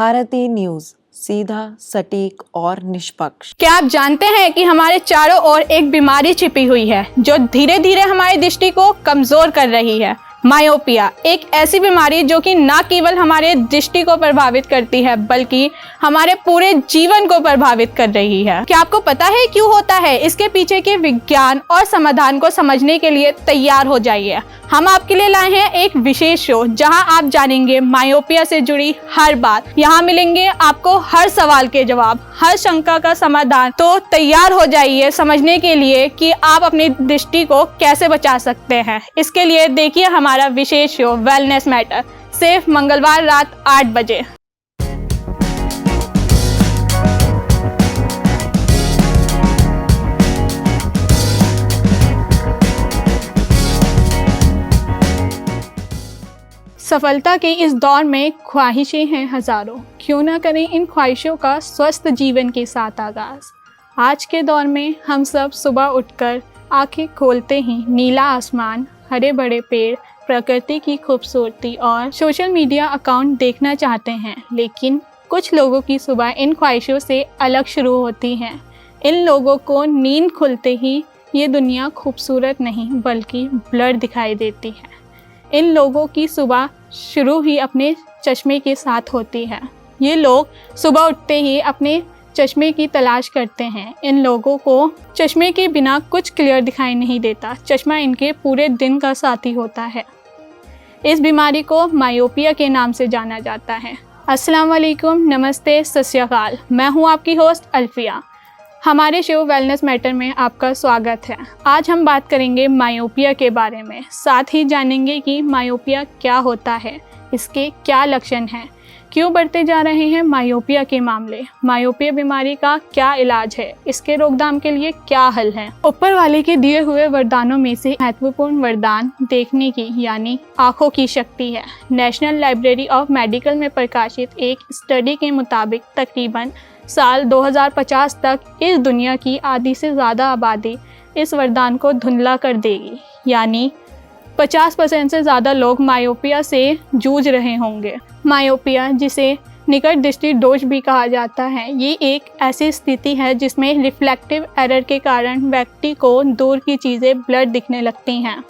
Bharti news, सीधा, सटीक और निष्पक्ष। क्या आप जानते हैं कि हमारे चारों ओर एक बीमारी छिपी हुई है जो धीरे धीरे हमारी दृष्टि को कमजोर कर रही है? मायोपिया एक ऐसी बीमारी जो कि न केवल हमारे दृष्टि को प्रभावित करती है बल्कि हमारे पूरे जीवन को प्रभावित कर रही है। क्या आपको पता है क्यों होता है? इसके पीछे के विज्ञान और समाधान को समझने के लिए तैयार हो जाइए। हम आपके लिए लाए हैं एक विशेष शो जहां आप जानेंगे मायोपिया से जुड़ी हर बात। यहाँ मिलेंगे आपको हर सवाल के जवाब, हर शंका का समाधान। तो तैयार हो जाइए समझने के लिए कि आप अपनी दृष्टि को कैसे बचा सकते हैं। इसके लिए देखिए हमारा विशेष शो वेलनेस मैटर, सिर्फ मंगलवार रात 8 बजे। सफलता के इस दौर में ख्वाहिशें हैं हजारों, क्यों ना करें इन ख्वाहिशों का स्वस्थ जीवन के साथ आगाज। आज के दौर में हम सब सुबह उठकर आंखें खोलते ही नीला आसमान, हरे भरे पेड़, प्रकृति की खूबसूरती और सोशल मीडिया अकाउंट देखना चाहते हैं, लेकिन कुछ लोगों की सुबह इन ख्वाहिशों से अलग शुरू होती हैं। इन लोगों को नींद खुलते ही ये दुनिया खूबसूरत नहीं बल्कि ब्लर दिखाई देती है। इन लोगों की सुबह शुरू ही अपने चश्मे के साथ होती है। ये लोग सुबह उठते ही अपने चश्मे की तलाश करते हैं। इन लोगों को चश्मे के बिना कुछ क्लियर दिखाई नहीं देता। चश्मा इनके पूरे दिन का साथी होता है। इस बीमारी को मायोपिया के नाम से जाना जाता है। अस्सलाम वालेकुम, नमस्ते, सत श्री अकाल। मैं हूँ आपकी होस्ट अल्फिया। हमारे शो वेलनेस मैटर में आपका स्वागत है। आज हम बात करेंगे मायोपिया के बारे में, साथ ही जानेंगे कि मायोपिया क्या होता है, इसके क्या लक्षण हैं, क्यों बढ़ते जा रहे हैं मायोपिया के मामले, मायोपिया बीमारी का क्या इलाज है, इसके रोकथाम के लिए क्या हल है। ऊपर वाले के दिए हुए वरदानों में से महत्वपूर्ण वरदान देखने की यानी आँखों की शक्ति है। नेशनल लाइब्रेरी ऑफ मेडिकल में प्रकाशित एक स्टडी के मुताबिक तकरीबन साल 2050 तक इस दुनिया की आधी से ज़्यादा आबादी इस वरदान को धुंधला कर देगी, यानी 50% से ज़्यादा लोग मायोपिया से जूझ रहे होंगे। मायोपिया, जिसे निकट दृष्टि दोष भी कहा जाता है, ये एक ऐसी स्थिति है जिसमें रिफ्लेक्टिव एरर के कारण व्यक्ति को दूर की चीज़ें ब्लर दिखने लगती हैं।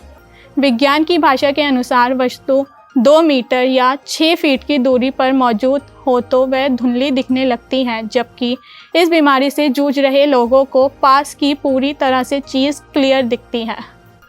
विज्ञान की भाषा के अनुसार वस्तु 2 मीटर या 6 फीट की दूरी पर मौजूद हो तो वह धुंधली दिखने लगती हैं, जबकि इस बीमारी से जूझ रहे लोगों को पास की पूरी तरह से चीज़ क्लियर दिखती है।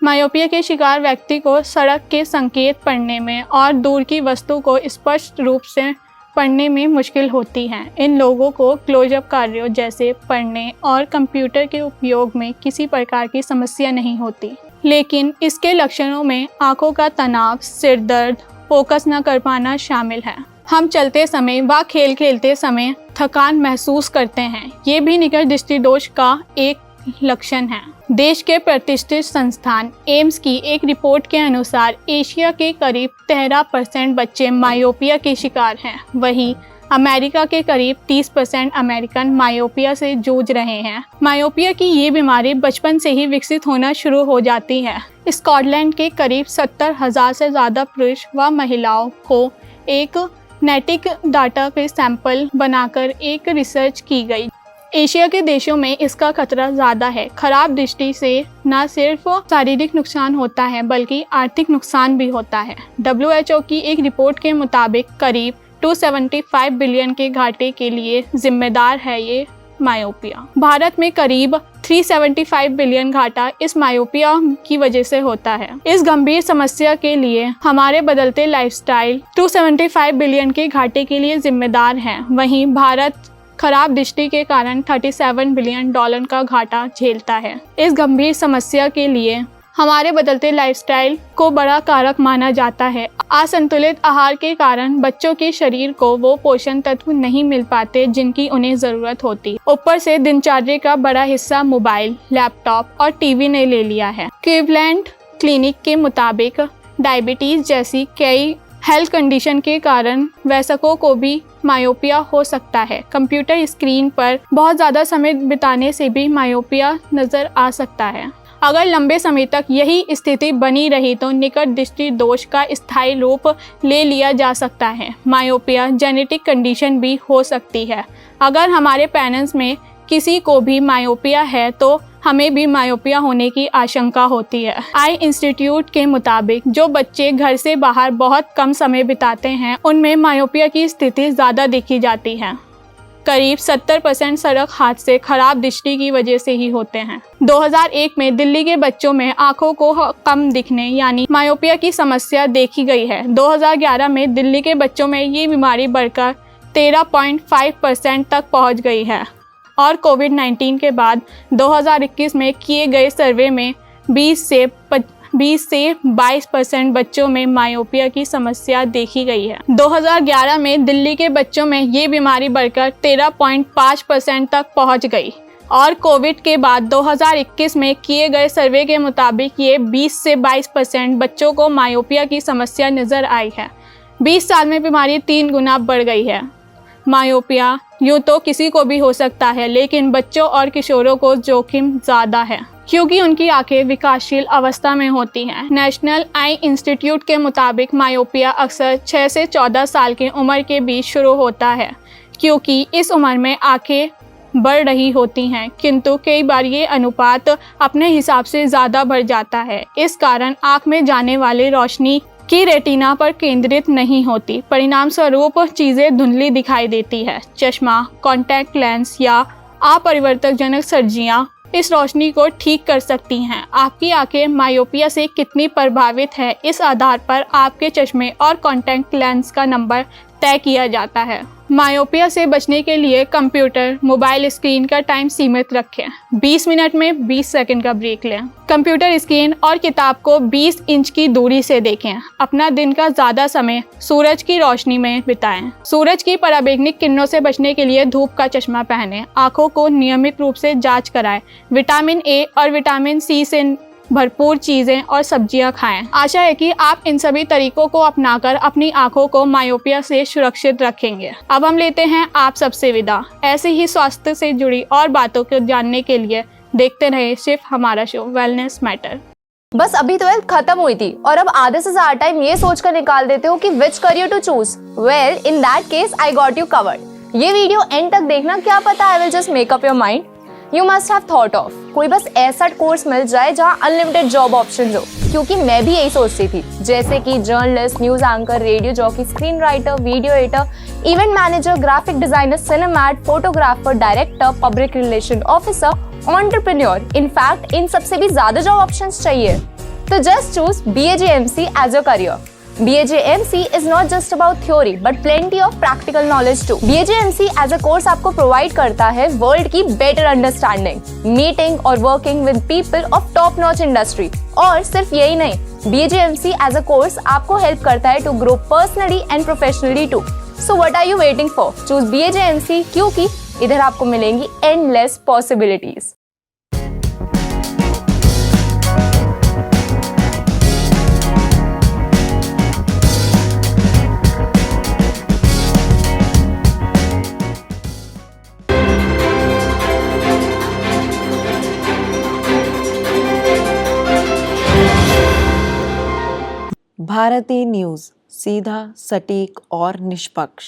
मायोपिया के शिकार व्यक्ति को सड़क के संकेत पढ़ने में और दूर की वस्तु को स्पष्ट रूप से पढ़ने में मुश्किल होती है। इन लोगों को क्लोजअप कार्यों जैसे पढ़ने और कंप्यूटर के उपयोग में किसी प्रकार की समस्या नहीं होती, लेकिन इसके लक्षणों में आंखों का तनाव, सिर दर्द, फोकस न कर पाना शामिल है। हम चलते समय व खेल खेलते समय थकान महसूस करते हैं, ये भी निकट दृष्टि दोष का एक लक्षण है। देश के प्रतिष्ठित संस्थान एम्स की एक रिपोर्ट के अनुसार एशिया के करीब 13% बच्चे मायोपिया के शिकार हैं। वहीं अमेरिका के करीब 30% अमेरिकन मायोपिया से जूझ रहे हैं। मायोपिया की ये बीमारी बचपन से ही विकसित होना शुरू हो जाती है। स्कॉटलैंड के करीब 70,000 से ज़्यादा पुरुष व महिलाओं को एक नेटिक डाटा के सैंपल बनाकर एक रिसर्च की गई। एशिया के देशों में इसका खतरा ज़्यादा है। खराब दृष्टि से न सिर्फ शारीरिक नुकसान होता है बल्कि आर्थिक नुकसान भी होता है। WHO की एक रिपोर्ट के मुताबिक करीब 275 बिलियन के घाटे के लिए जिम्मेदार है ये मायोपिया। भारत में करीब 375 बिलियन घाटा इस मायोपिया की वजह से होता है। इस गंभीर समस्या के लिए हमारे बदलते लाइफस्टाइल 275 बिलियन के घाटे के लिए जिम्मेदार है। वहीं भारत खराब दृष्टि के कारण $37 बिलियन का घाटा झेलता है। इस गंभीर समस्या के लिए हमारे बदलते लाइफस्टाइल को बड़ा कारक माना जाता है। असंतुलित आहार के कारण बच्चों के शरीर को वो पोषण तत्व नहीं मिल पाते जिनकी उन्हें ज़रूरत होती। ऊपर से दिनचर्या का बड़ा हिस्सा मोबाइल, लैपटॉप और टीवी ने ले लिया है। क्लीवलैंड क्लिनिक के मुताबिक डायबिटीज़ जैसी कई हेल्थ कंडीशन के कारण वयस्कों को भी मायोपिया हो सकता है। कंप्यूटर स्क्रीन पर बहुत ज़्यादा समय बिताने से भी मायोपिया नज़र आ सकता है। अगर लंबे समय तक यही स्थिति बनी रही तो निकट दृष्टि दोष का स्थायी रूप ले लिया जा सकता है। मायोपिया जेनेटिक कंडीशन भी हो सकती है। अगर हमारे पेरेंट्स में किसी को भी मायोपिया है तो हमें भी मायोपिया होने की आशंका होती है। आई इंस्टीट्यूट के मुताबिक जो बच्चे घर से बाहर बहुत कम समय बिताते हैं उनमें मायोपिया की स्थिति ज़्यादा देखी जाती है। करीब 70% सड़क हादसे खराब दृष्टि की वजह से ही होते हैं। 2001 में दिल्ली के बच्चों में आंखों को कम दिखने यानी मायोपिया की समस्या देखी गई है। 2011 में दिल्ली के बच्चों में ये बीमारी बढ़कर 13.5% तक पहुंच गई है और कोविड-19 के बाद 2021 में किए गए सर्वे में 20 से 22% बच्चों में मायोपिया की समस्या देखी गई है। 2011 में दिल्ली के बच्चों में ये बीमारी बढ़कर 13.5% तक पहुंच गई और कोविड के बाद 2021 में किए गए सर्वे के मुताबिक ये 20 से 22% बच्चों को मायोपिया की समस्या नज़र आई है। 20 साल में बीमारी 3 गुना बढ़ गई है। मायोपिया यूँ तो किसी को भी हो सकता है, लेकिन बच्चों और किशोरों को जोखिम ज़्यादा है क्योंकि उनकी आंखें विकासशील अवस्था में होती हैं। नेशनल आई इंस्टीट्यूट के मुताबिक मायोपिया अक्सर 6 से 14 साल की उम्र के बीच शुरू होता है क्योंकि इस उम्र में आंखें बढ़ रही होती हैं, किंतु कई बार ये अनुपात अपने हिसाब से ज़्यादा बढ़ जाता है। इस कारण आँख में जाने वाली रोशनी की रेटिना पर केंद्रित नहीं होती। परिणाम स्वरूप चीज़ें धुंधली दिखाई देती है। चश्मा, कॉन्टैक्ट लेंस या अपरिवर्तकजनक सर्जरियाँ इस रोशनी को ठीक कर सकती हैं। आपकी आंखें मायोपिया से कितनी प्रभावित है, इस आधार पर आपके चश्मे और कॉन्टैक्ट लेंस का नंबर तय किया जाता है। मायोपिया से बचने के लिए कंप्यूटर, मोबाइल स्क्रीन का टाइम सीमित रखें। 20 मिनट में 20 सेकंड का ब्रेक लें। कंप्यूटर स्क्रीन और किताब को 20 इंच की दूरी से देखें। अपना दिन का ज़्यादा समय सूरज की रोशनी में बिताएं। सूरज की पराबैंगनी किरणों से बचने के लिए धूप का चश्मा पहनें। आँखों को नियमित रूप से जाँच कराएं। विटामिन ए और विटामिन सी से भरपूर चीज़ें और सब्जियां खाएं। आशा है कि आप इन सभी तरीकों को अपनाकर अपनी आंखों को मायोपिया से सुरक्षित रखेंगे। अब हम लेते हैं आप सबसे विदा। ऐसे ही स्वास्थ्य से जुड़ी और बातों को जानने के लिए देखते रहे सिर्फ हमारा शो वेलनेस मैटर। बस अभी 12th खत्म हुई थी और अब आधे से ज्यादा टाइम ये सोचकर निकाल देते हो कि which career to choose. Well, in that case I got you covered. ये वीडियो एंड तक देखना, क्या पता I will just make up your mind. You must have thought of कोई बस ऐसा कोर्स मिल जाए जहाँ अनलिमिटेड जॉब ऑप्शन हो, क्योंकि मैं भी यही सोचती थी। जैसे कि journalist, news anchor, radio jockey, screen writer, video editor, event manager, graphic designer, सिनेमैट, photographer, director, public relation officer, entrepreneur. In fact इन सबसे भी ज्यादा जॉब ऑप्शंस चाहिए। तो just choose BAJMC as your career. BAJMC is not just about theory but plenty of practical knowledge too. BAJMC as a course आपको provide करता है world की better understanding, meeting और working with people of top notch industry। और सिर्फ यही नहीं, BAJMC as a course आपको help करता है to grow personally and professionally too. So what are you waiting for? Choose BAJMC क्योंकि इधर आपको मिलेंगी endless possibilities। भारतीय न्यूज़, सीधा, सटीक और निष्पक्ष।